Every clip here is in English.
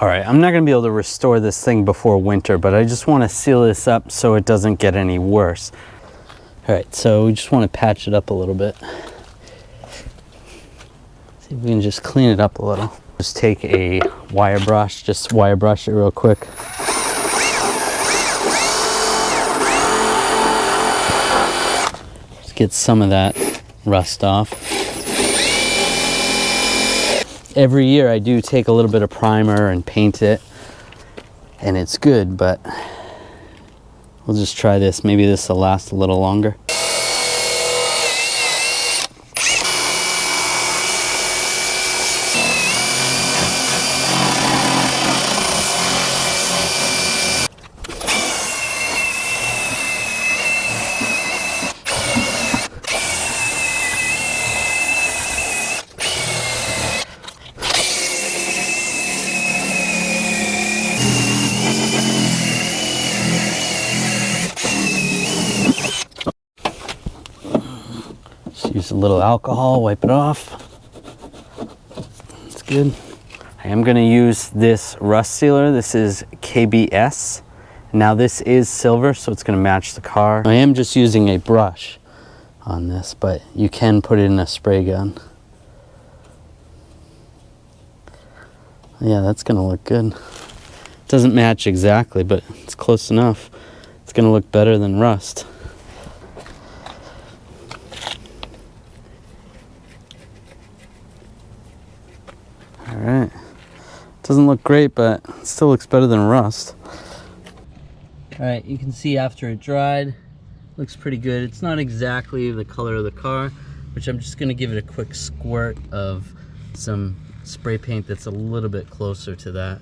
All right, I'm not gonna be able to restore this thing before winter, but I just wanna seal this up so it doesn't get any worse. All right, so we just wanna patch it up a little bit. See if we can just clean it up a little. Just take a wire brush, just wire brush it real quick. Just get some of that rust off. Every year I do take a little bit of primer and paint it, and it's good, but we'll just try this. Maybe this will last a little longer. Use a little alcohol, wipe it off. It's good. I am going to use this rust sealer. This is KBS. Now this is silver, so it's going to match the car. I am just using a brush on this, but you can put it in a spray gun. Yeah, that's going to look good. It doesn't match exactly, but it's close enough. It's going to look better than rust. All right, doesn't look great, but it still looks better than rust. All right, you can see after it dried, looks pretty good. It's not exactly the color of the car, which I'm just gonna give it a quick squirt of some spray paint that's a little bit closer to that.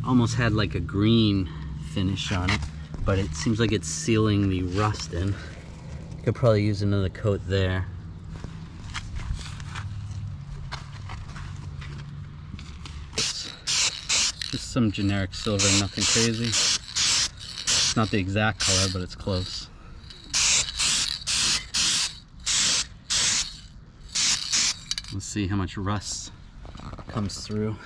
Almost had like a green finish on it, but it seems like it's sealing the rust in. Could probably use another coat there. Just some generic silver, nothing crazy. It's not the exact color, but it's close. Let's see how much rust comes through.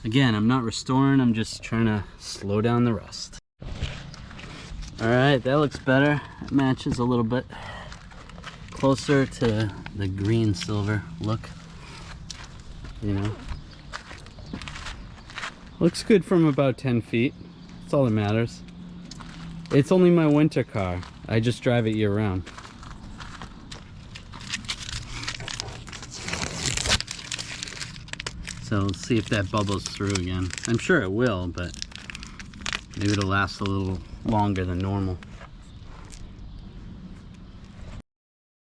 Again, I'm not restoring, I'm just trying to slow down the rust. All right, that looks better. It matches a little bit closer to the green silver look, you know. Looks good from about 10 feet. That's all that matters. It's only my winter car. I just drive it year round. So let's see if that bubbles through again. I'm sure it will, but maybe it'll last a little longer than normal.